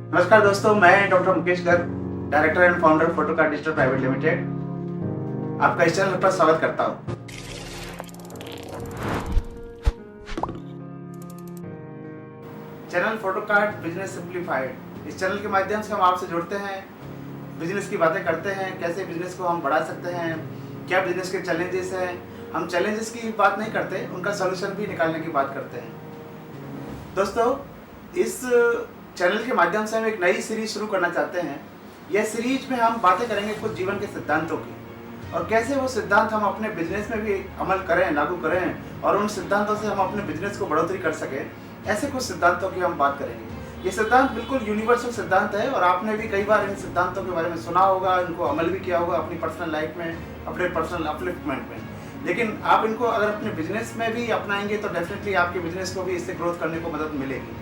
नमस्कार दोस्तों, मैं doctor Mukesh Garg, director and founder Photocard digital private limited आपका इस चैनल पर स्वागत करता हूं। चैनल फोटोकार्ड बिजनेस सिंप्लीफाइड, इस चैनल के माध्यम से हम आपसे जुड़ते हैं, बिजनेस की बातें करते हैं, कैसे बिजनेस को हम बढ़ा सकते हैं, क्या बिजनेस के चैलेंजेस हैं। हम चैलेंजेस की बात नहीं करते, उनका सोल्यूशन भी निकालने की बात करते हैं। दोस्तों, इस चैनल के माध्यम से हम एक नई सीरीज शुरू करना चाहते हैं। यह सीरीज में हम बातें करेंगे कुछ जीवन के सिद्धांतों की, और कैसे वो सिद्धांत हम अपने बिजनेस में भी अमल करें, लागू करें, और उन सिद्धांतों से हम अपने बिजनेस को बढ़ोतरी कर सकें। ऐसे कुछ सिद्धांतों की हम बात करेंगे। ये सिद्धांत बिल्कुल यूनिवर्सल सिद्धांत है, और आपने भी कई बार इन सिद्धांतों के बारे में सुना होगा, इनको अमल भी किया होगा अपनी पर्सनल लाइफ में, अपने पर्सनल अपलिफ्टमेंट में। लेकिन आप इनको अगर अपने बिजनेस में भी अपनाएंगे तो डेफिनेटली आपके बिजनेस को भी इससे ग्रोथ करने को मदद मिलेगी।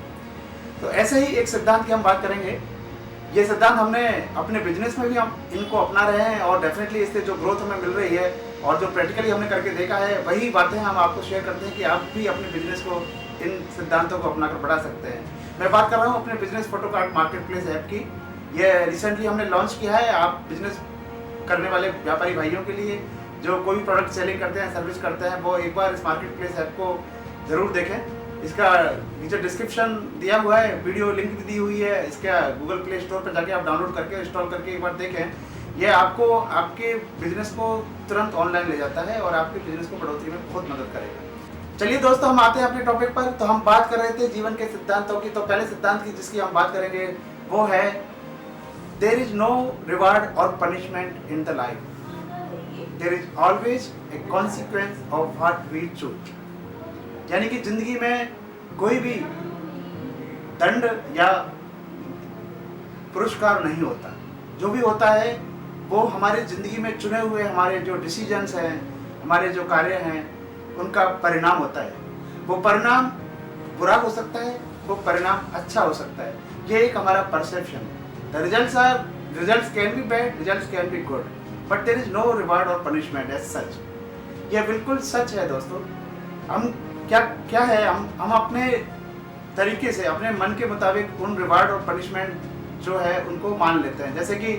तो ऐसे ही एक सिद्धांत की हम बात करेंगे। ये सिद्धांत हमने अपने बिजनेस में भी हम इनको अपना रहे हैं, और डेफिनेटली इससे जो ग्रोथ हमें मिल रही है और जो प्रैक्टिकली हमने करके देखा है, वही बातें हम आपको शेयर करते हैं कि आप भी अपने बिजनेस को इन सिद्धांतों को अपनाकर बढ़ा सकते हैं। मैं बात कर रहा हूँ अपने बिजनेस फोटोकार्ड मार्केटप्लेस ऐप की। ये रिसेंटली हमने लॉन्च किया है आप बिजनेस करने वाले व्यापारी भाइयों के लिए, जो कोई भी प्रोडक्ट सेलिंग करते हैं, सर्विस करते हैं, वो एक बार इस मार्केटप्लेस ऐप को ज़रूर देखें। इसका नीचे डिस्क्रिप्शन दिया हुआ है, वीडियो लिंक भी दी हुई है। इसका गूगल प्ले स्टोर पर जाके आप डाउनलोड करके इंस्टॉल करके एक बार देखें। यह आपको आपके बिजनेस को तुरंत ऑनलाइन ले जाता है और आपके बिजनेस को बढ़ोतरी में बहुत मदद करेगा। चलिए दोस्तों, हम आते हैं अपने टॉपिक पर। तो हम बात कर रहे थे जीवन के सिद्धांतों की। तो पहले सिद्धांत की जिसकी हम बात करेंगे वो है there is no reward or punishment in the life, there is always a consequence of what we choose. यानी कि जिंदगी में कोई भी दंड या पुरस्कार नहीं होता। जो भी होता है वो हमारी जिंदगी में चुने हुए हमारे जो डिसीजंस हैं, हमारे जो कार्य हैं, उनका परिणाम होता है। वो परिणाम बुरा हो सकता है, वो परिणाम अच्छा हो सकता है। ये एक हमारा परसेप्शन है। The results can be bad, results can be good, but there is no reward or punishment as such. यह बिल्कुल सच है दोस्तों। हम क्या है, हम अपने तरीके से, अपने मन के मुताबिक उन रिवार्ड और पनिशमेंट जो है उनको मान लेते हैं। जैसे कि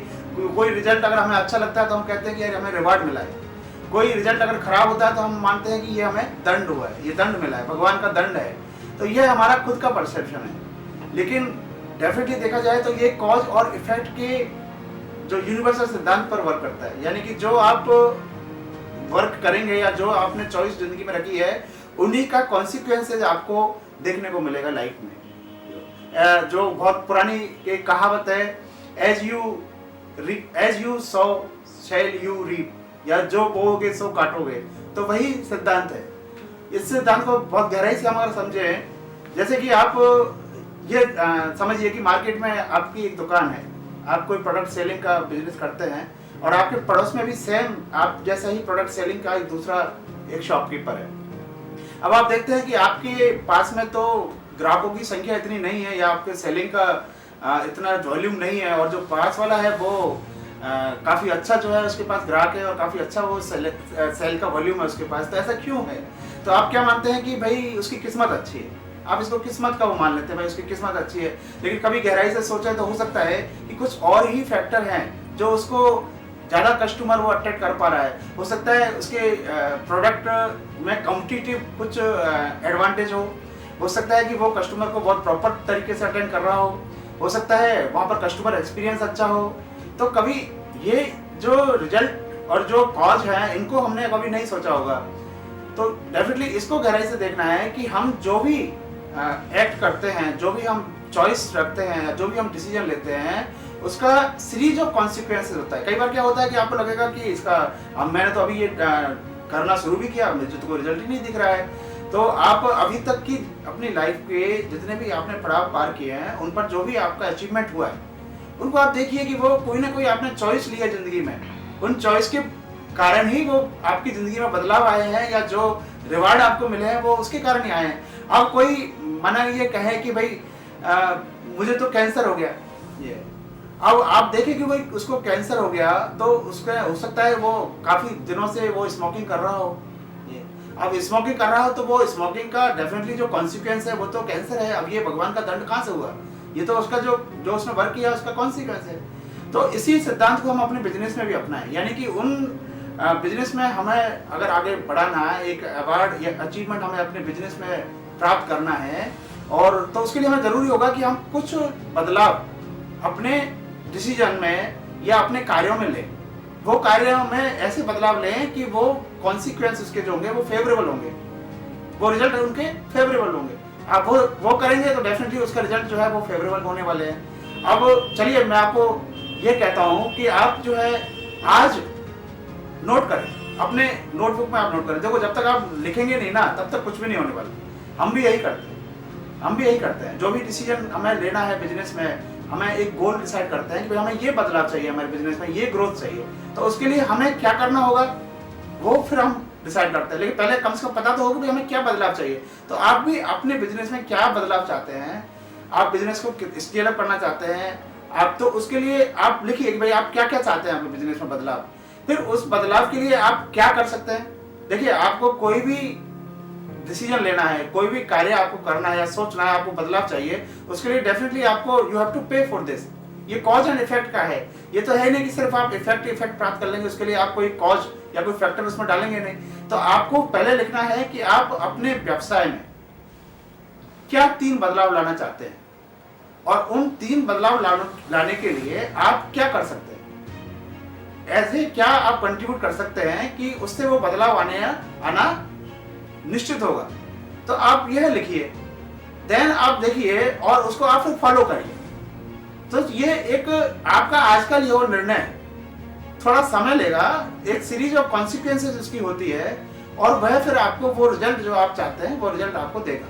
कोई रिजल्ट अगर हमें अच्छा लगता है तो हम कहते हैं कि यार हमें रिवार्ड मिला है। कोई रिजल्ट अगर खराब होता है तो हम मानते हैं कि ये हमें दंड हुआ है, ये दंड मिला है, भगवान का दंड है। तो ये हमारा खुद का परसेप्शन है। लेकिन डेफिनेटली देखा जाए तो ये कॉज और इफेक्ट के जो यूनिवर्सल सिद्धांत पर वर्क करता है। यानी कि जो आप वर्क करेंगे या जो आपने चॉइस जिंदगी में रखी है, उन्हीं का कॉन्सिक्वेंसेज आपको देखने को मिलेगा लाइफ में। जो बहुत पुरानी एक कहावत है, as you sow shall you reap, या जो बोओगे सो काटोगे। तो वही सिद्धांत है। इस सिद्धांत को बहुत गहराई से हम अगर समझें, जैसे कि आप ये समझिए कि मार्केट में आपकी एक दुकान है, आप कोई प्रोडक्ट सेलिंग का बिजनेस करते हैं, और आपके पड़ोस में भी सेम आप जैसा ही प्रोडक्ट सेलिंग का एक दूसरा एक शॉपकीपर है। अब आप देखते हैं कि आपके पास में तो ग्राहकों की संख्या इतनी नहीं है, या आपके सेलिंग का इतना वॉल्यूम नहीं है, और जो पास वाला है वो काफ़ी अच्छा जो है उसके पास ग्राहक है, और काफ़ी अच्छा वो सेल का वॉल्यूम है उसके पास। तो ऐसा क्यों है? तो आप क्या मानते हैं कि भाई उसकी किस्मत अच्छी है। आप इसको किस्मत का वो मान लेते हैं, भाई उसकी किस्मत अच्छी है। लेकिन कभी गहराई से सोचें तो हो सकता है कि कुछ और ही फैक्टर हैं जो उसको ज़्यादा कस्टमर वो अट्रैक्ट कर पा रहा है। हो सकता है उसके प्रोडक्ट में कॉम्पिटिटिव कुछ एडवांटेज हो सकता है कि वो कस्टमर को बहुत प्रॉपर तरीके से अटेंड कर रहा हो सकता है वहाँ पर कस्टमर एक्सपीरियंस अच्छा हो। तो कभी ये जो रिजल्ट और जो कॉज है, इनको हमने कभी नहीं सोचा होगा। तो डेफिनेटली इसको गहराई से देखना है कि हम जो भी एक्ट करते हैं, जो भी हम चॉइस रखते हैं, जो भी हम डिसीजन लेते हैं, उसका सीरीज ऑफ कॉन्सिक्वेंसेस होता है। कई बार क्या होता है कि आपको लगेगा कि इसका मैंने तो अभी ये करना शुरू भी किया, मुझे तो कोई रिजल्ट ही नहीं दिख रहा है। तो आप अभी तक की अपनी लाइफ के जितने भी आपने पड़ाव पार किए हैं, उन पर जो भी आपका अचीवमेंट हुआ है, उनको आप देखिए कि वो कोई ना कोई आपने चॉइस लिया जिंदगी में। उन चॉइस के कारण ही वो आपकी जिंदगी में बदलाव आए हैं, या जो रिवार्ड आपको मिले हैं वो उसके कारण ही आए हैं। अब कोई मना ये कहे कि भाई मुझे तो कैंसर हो गया, ये अब आप देखें कि भाई उसको कैंसर हो गया, तो उसका हो सकता है वो काफी दिनों से वो स्मोकिंग कर रहा हो। ये अब स्मोकिंग कर रहा हो तो वो स्मोकिंग का डेफिनेटली जो कॉन्सिक्वेंस है वो तो कैंसर है। अब ये भगवान का दंड कहाँ से हुआ? ये तो उसका जो जो उसने वर्क किया उसका कॉन्सिक्वेंस है। तो इसी सिद्धांत को हम अपने बिजनेस में भी अपनाएं, यानी कि उन बिजनेस में हमें अगर आगे बढ़ाना है, एक अवार्ड या अचीवमेंट हमें अपने बिजनेस में प्राप्त करना है, और तो उसके लिए हमें ज़रूरी होगा कि हम कुछ बदलाव अपने डिसीजन में या अपने कार्यों में लें। वो कार्यों में ऐसे बदलाव लें कि वो कॉन्सिक्वेंस उसके जो होंगे वो फेवरेबल होंगे, वो रिजल्ट उनके फेवरेबल होंगे। आप वो करेंगे तो डेफिनेटली उसका रिजल्ट जो है वो फेवरेबल होने वाले हैं। अब चलिए मैं आपको ये कहता हूँ कि आप जो है आज नोट करें, अपने नोटबुक में आप नोट करें। देखो, जब तक आप लिखेंगे नहीं ना तब तक कुछ भी नहीं होने वाला। हम भी यही करते हैं, जो भी डिसीजन हमें लेना है बिजनेस में, हमें एक गोल डिसाइड करते हैं कि भाई हमें ये बदलाव चाहिए हमारे बिजनेस में, ये ग्रोथ चाहिए, तो उसके लिए हमें क्या करना होगा वो फिर हम डिसाइड करते हैं। लेकिन पहले कम से कम पता तो होगा कि हमें क्या बदलाव चाहिए। तो आप भी अपने बिजनेस में क्या बदलाव चाहते हैं, आप बिजनेस को स्केल अप करना चाहते हैं, आप तो उसके लिए आप लिखिए कि भाई आप क्या क्या चाहते हैं अपने बिजनेस में बदलाव। फिर उस बदलाव के लिए आप क्या कर सकते हैं। देखिए, आपको कोई भी डिसीजन लेना है, कोई भी कार्य आपको करना है या सोचना है, आपको बदलाव चाहिए, उसके लिए डेफिनेटली आपको यू हैव टू पे फॉर दिस। ये कॉज एंड इफेक्ट का है। ये तो है नहीं कि सिर्फ आप इफेक्ट प्राप्त कर लेंगे, उसके लिए आप कोई कॉज या कोई फैक्टर उसमें डालेंगे नहीं। तो आपको पहले लिखना है कि आप अपने व्यवसाय में क्या 3 बदलाव लाना चाहते हैं, और उन 3 बदलाव लाने के लिए आप क्या कर सकते हैं, ऐसे क्या आप कंट्रीब्यूट कर सकते हैं कि उससे वो बदलाव आना निश्चित होगा। तो आप यह लिखिए, देन आप देखिए और उसको आप फिर फॉलो करिए। तो ये एक आपका आज का लिया हुआ निर्णय है, थोड़ा समय लेगा, एक सीरीज ऑफ कॉन्सिक्वेंसेस उसकी होती है, और वह फिर आपको वो रिजल्ट जो आप चाहते हैं वो रिजल्ट आपको देगा।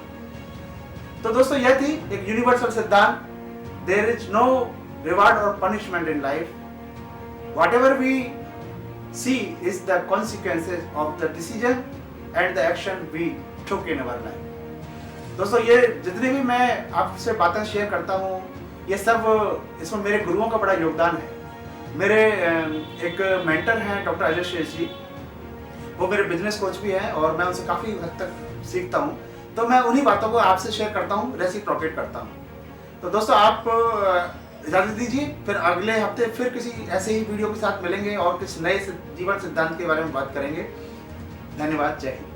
तो दोस्तों, यह थी एक यूनिवर्सल सिद्धांत, there is no reward or punishment in life, whatever we see is the consequences of the decision and the action we took in our life. दोस्तों, ये जितनी भी मैं आपसे बातें शेयर करता हूँ, ये सब इसमें मेरे गुरुओं का बड़ा योगदान है। मेरे एक मेंटर हैं डॉक्टर अजय शेष जी, वो मेरे बिजनेस कोच भी हैं, और मैं उनसे काफ़ी हद तक सीखता हूँ। तो मैं उन्हीं बातों को आपसे शेयर करता हूँ, रेसिप्रोकेट करता हूँ। तो दोस्तों, आप इजाज़त दीजिए, फिर अगले हफ्ते फिर किसी ऐसे ही वीडियो के साथ मिलेंगे और किसी नए जीवन सिद्धांत के बारे में बात करेंगे। धन्यवाद, जय हिंद।